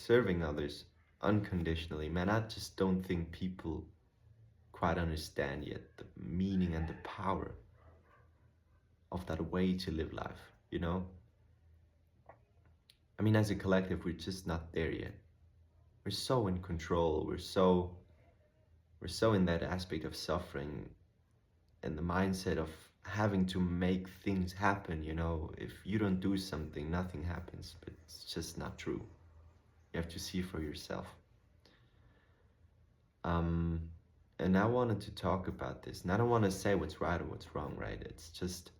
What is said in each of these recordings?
serving others unconditionally, man, I just don't think people quite understand yet the meaning and the power of that way to live life, you know? I mean, as a collective, we're just not there yet. We're so in control, we're so in that aspect of suffering and the mindset of having to make things happen, you know? If you don't do something, nothing happens, but it's just not true. You have to see for yourself. Um, and I wanted to talk about this, and I don't want to say what's right or what's wrong, right? It's just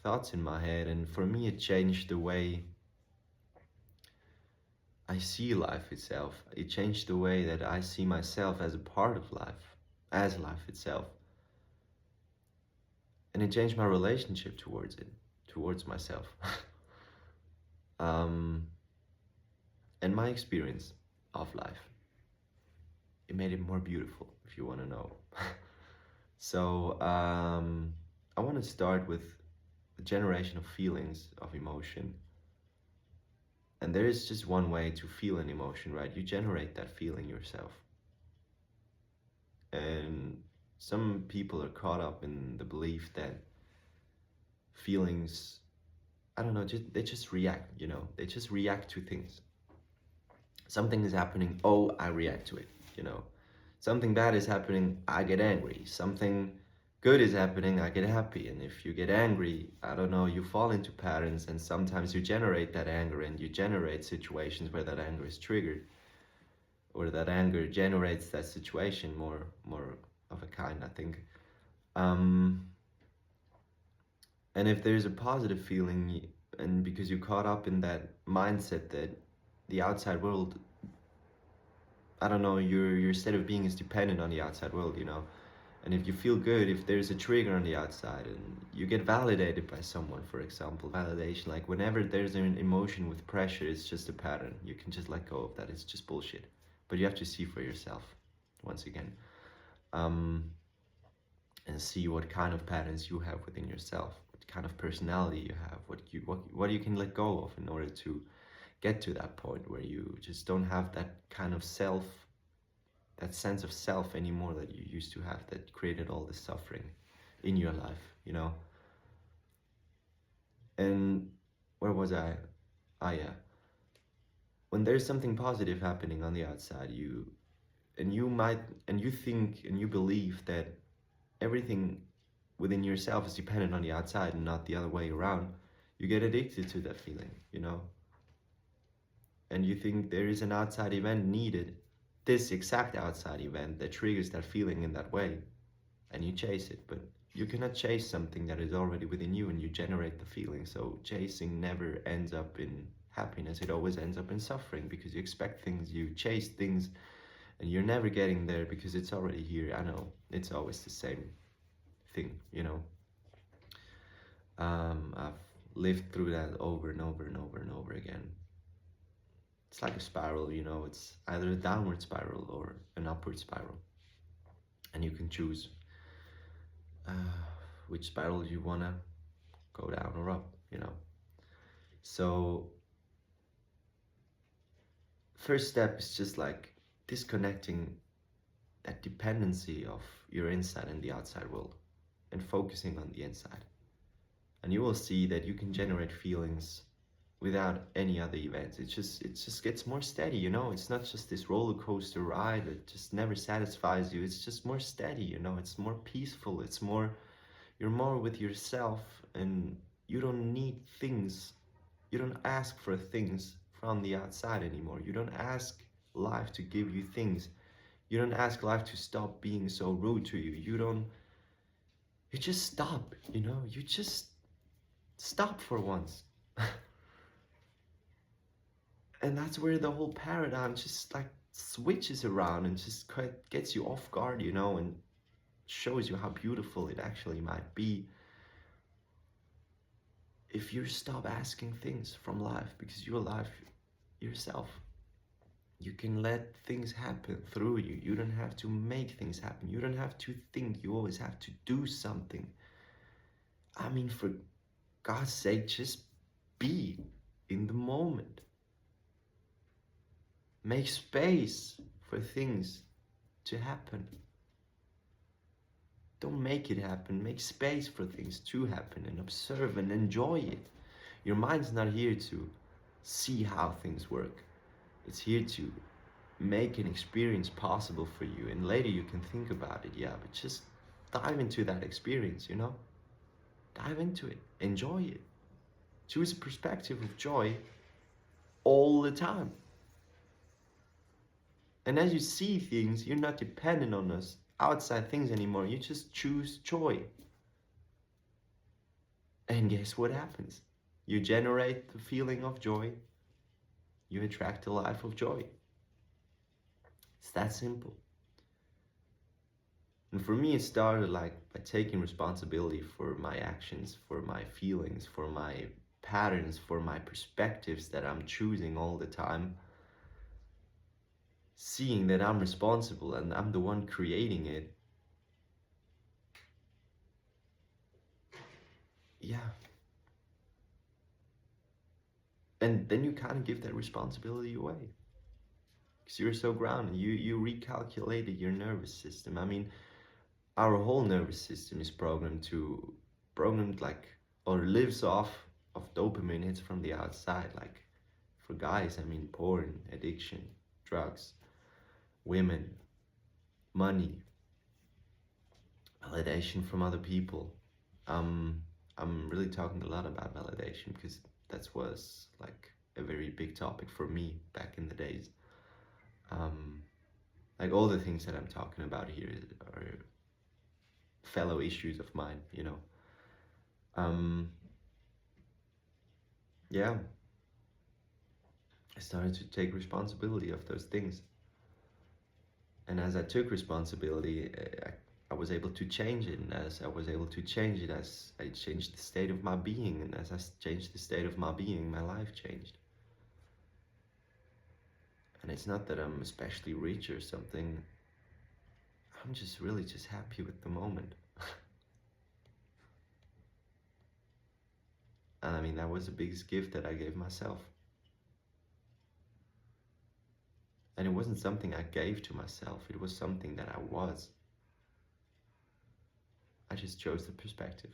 thoughts in my head, and for me, it changed the way I see life itself. It changed the way that I see myself as a part of life, as life itself. And it changed my relationship towards it, towards myself. um, and my experience of life. It made it more beautiful, if you want to know. So, I want to start with the generation of feelings, of emotion. And there is just one way to feel an emotion, right? You generate that feeling yourself. And some people are caught up in the belief that feelings, I don't know, they just react, you know, they just react to things. Something is happening, oh, I react to it, you know. Something bad is happening, I get angry. Something good is happening, I get happy. And if you get angry, I don't know, you fall into patterns, and sometimes you generate that anger and you generate situations where that anger is triggered, or that anger generates that situation, more of a kind, I think. Um, and if there's a positive feeling, and because you're caught up in that mindset that the outside world, I don't know, your state of being is dependent on the outside world, you know. And if you feel good, if there's a trigger on the outside and you get validated by someone, for example, validation, like whenever there's an emotion with pressure, it's just a pattern. You can just let go of that. It's just bullshit. But you have to see for yourself, once again, um, and see what kind of patterns you have within yourself, what kind of personality you have, what you can let go of in order to get to that point where you just don't have that kind of self, that sense of self anymore that you used to have, that created all this suffering in your life, you know. And where was I? Ah, yeah. When there's something positive happening on the outside, you might, and you think and you believe that everything within yourself is dependent on the outside and not the other way around, you get addicted to that feeling, you know. And you think there is an outside event needed, this exact outside event that triggers that feeling in that way, and you chase it. But you cannot chase something that is already within you, and you generate the feeling. So chasing never ends up in happiness, it always ends up in suffering, because you expect things, you chase things, and you're never getting there because it's already here. I know, it's always the same thing, you know. I've lived through that over and over and over and over again. It's like a spiral, you know. It's either a downward spiral or an upward spiral, and you can choose uh, which spiral you want to go down or up, you know. So first step is just like disconnecting that dependency of your inside and the outside world, and focusing on the inside, and you will see that you can generate feelings without any other events. It just gets more steady, you know. It's not just this roller coaster ride that just never satisfies you. It's just more steady, you know. It's more peaceful. It's more, you're more with yourself, and you don't need things. You don't ask for things from the outside anymore. You don't ask life to give you things. You don't ask life to stop being so rude to you. You just stop, you know. You just stop for once. And that's where the whole paradigm just like switches around and just quite gets you off guard, you know, and shows you how beautiful it actually might be if you stop asking things from life, because you're alive yourself. You can let things happen through you. You don't have to make things happen. You don't have to think. You always have to do something. I mean, for God's sake, just be in the moment. Make space for things to happen. Don't make it happen. Make space for things to happen and observe and enjoy it. Your mind's not here to see how things work. It's here to make an experience possible for you. And later you can think about it, yeah, but just dive into that experience, you know? Dive into it. Enjoy it. Choose a perspective of joy all the time. And as you see things, you're not dependent on those outside things anymore. You just choose joy. And guess what happens? You generate the feeling of joy. You attract a life of joy. It's that simple. And for me, it started like by taking responsibility for my actions, for my feelings, for my patterns, for my perspectives that I'm choosing all the time. Seeing that I'm responsible and I'm the one creating it. Yeah. And then you kind of give that responsibility away. Because you're so grounded. You recalculated your nervous system. I mean, our whole nervous system is programmed like, or lives off of dopamine hits from the outside. Like for guys, I mean, porn, addiction, drugs, women, money, validation from other people. I'm really talking a lot about validation because that was like a very big topic for me back in the days. Um, like all the things that I'm talking about here are fellow issues of mine, you know. Um, yeah, I started to take responsibility of those things. And as I took responsibility, I was able to change it. And as I was able to change it, as I changed the state of my being, and as I changed the state of my being, my life changed. And it's not that I'm especially rich or something. I'm just really just happy with the moment. And I mean, that was the biggest gift that I gave myself. And it wasn't something I gave to myself, it was something that I was. I just chose the perspective.